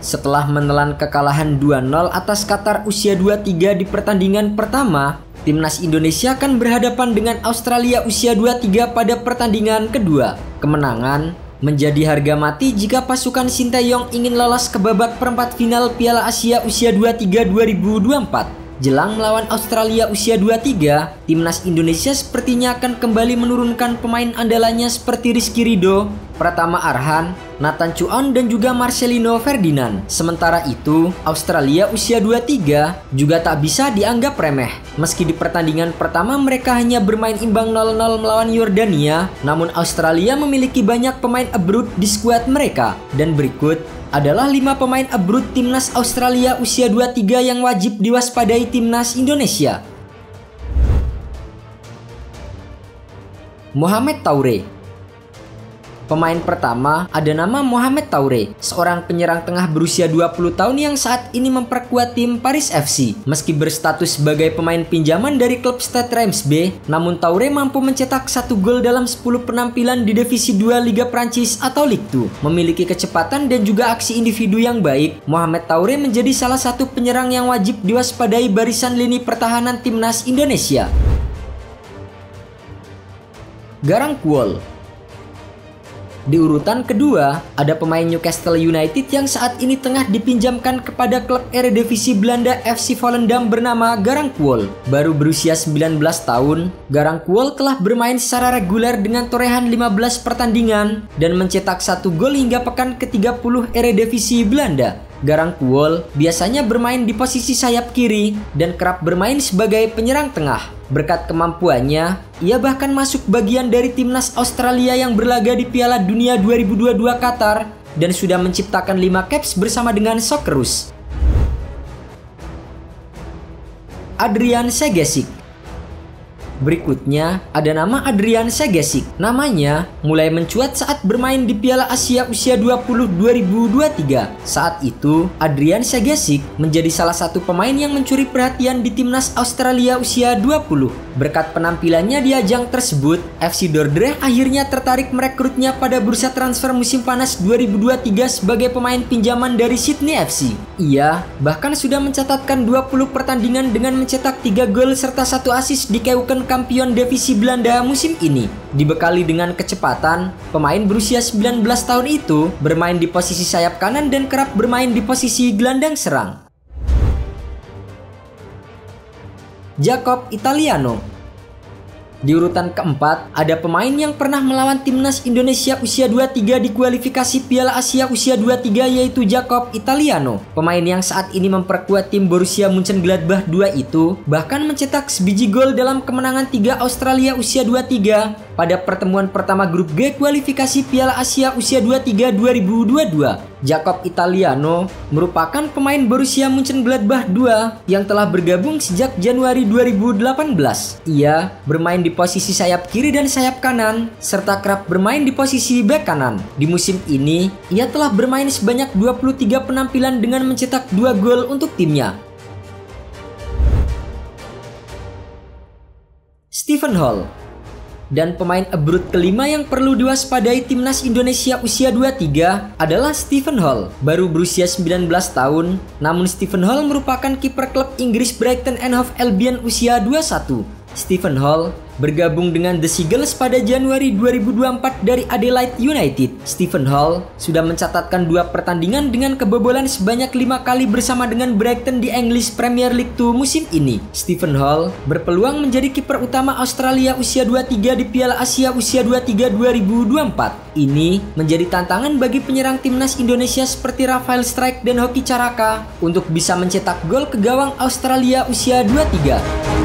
Setelah menelan kekalahan 2-0 atas Qatar usia 23 di pertandingan pertama, timnas Indonesia akan berhadapan dengan Australia usia 23 pada pertandingan kedua. Kemenangan menjadi harga mati jika pasukan Sinteyong ingin lolos ke babak perempat final Piala Asia usia 23 2024. Jelang melawan Australia usia 23, timnas Indonesia sepertinya akan kembali menurunkan pemain andalannya seperti Rizky Ridho, Pratama Arhan, Nathan Chuon dan juga Marcelino Ferdinand. Sementara itu, Australia usia 23 juga tak bisa dianggap remeh. Meski di pertandingan pertama mereka hanya bermain imbang 0-0 melawan Yordania, namun Australia memiliki banyak pemain abroad di skuad mereka. Dan berikut adalah 5 pemain abroad timnas Australia usia 23 yang wajib diwaspadai timnas Indonesia. Mohamed Toure. Pemain pertama ada nama Mohamed Toure, seorang penyerang tengah berusia 20 tahun yang saat ini memperkuat tim Paris FC. Meski berstatus sebagai pemain pinjaman dari klub Stade Reims B, namun Toure mampu mencetak 1 gol dalam 10 penampilan di Divisi 2 Liga Prancis atau Ligue 2. Memiliki kecepatan dan juga aksi individu yang baik, Mohamed Toure menjadi salah satu penyerang yang wajib diwaspadai barisan lini pertahanan timnas Indonesia. Garang Kuol. Di urutan kedua, ada pemain Newcastle United yang saat ini tengah dipinjamkan kepada klub Eredivisie Belanda FC Volendam bernama Garang Kuol. Baru berusia 19 tahun, Garang Kuol telah bermain secara reguler dengan torehan 15 pertandingan dan mencetak 1 gol hingga pekan ke-30 Eredivisie Belanda. Garang Kuol biasanya bermain di posisi sayap kiri dan kerap bermain sebagai penyerang tengah. Berkat kemampuannya, ia bahkan masuk bagian dari timnas Australia yang berlaga di Piala Dunia 2022 Qatar dan sudah menciptakan 5 caps bersama dengan Socceroos. Adrian Segesic. Berikutnya ada nama Adrian Segesic. Namanya mulai mencuat saat bermain di Piala Asia usia 20 2023. Saat itu, Adrian Segesic menjadi salah satu pemain yang mencuri perhatian di timnas Australia usia 20. Berkat penampilannya di ajang tersebut, FC Dordrecht akhirnya tertarik merekrutnya pada bursa transfer musim panas 2023 sebagai pemain pinjaman dari Sydney FC. Ia bahkan sudah mencatatkan 20 pertandingan dengan mencetak 3 gol serta 1 assist di Keuken Kampion Divisi Belanda musim ini. Dibekali dengan kecepatan, pemain berusia 19 tahun itu bermain di posisi sayap kanan dan kerap bermain di posisi gelandang serang. Jacob Italiano. Di urutan keempat, ada pemain yang pernah melawan timnas Indonesia usia 23 di kualifikasi Piala Asia usia 23 yaitu Jacob Italiano. Pemain yang saat ini memperkuat tim Borussia Mönchengladbach 2 itu bahkan mencetak sebiji gol dalam kemenangan 3 Australia usia 23 pada pertemuan pertama grup G kualifikasi Piala Asia usia 23 2022. Jacob Italiano merupakan pemain Borussia Mönchengladbach 2 yang telah bergabung sejak Januari 2018. Ia bermain di posisi sayap kiri dan sayap kanan, serta kerap bermain di posisi bek kanan. Di musim ini, ia telah bermain sebanyak 23 penampilan dengan mencetak 2 gol untuk timnya. Stephen Hall. Dan pemain abroad kelima yang perlu diwaspadai timnas Indonesia usia 23 adalah Stephen Hall. Baru berusia 19 tahun, namun Stephen Hall merupakan kiper klub Inggris Brighton and Hove Albion usia 21. Stephen Hall bergabung dengan The Seagulls pada Januari 2024 dari Adelaide United. Stephen Hall sudah mencatatkan 2 pertandingan dengan kebobolan sebanyak 5 kali bersama dengan Brighton di English Premier League 2 musim ini. Stephen Hall berpeluang menjadi kiper utama Australia usia 23 di Piala Asia usia 23 2024. Ini menjadi tantangan bagi penyerang timnas Indonesia seperti Rafael Strijk dan Hoki Caraka untuk bisa mencetak gol ke gawang Australia usia 23.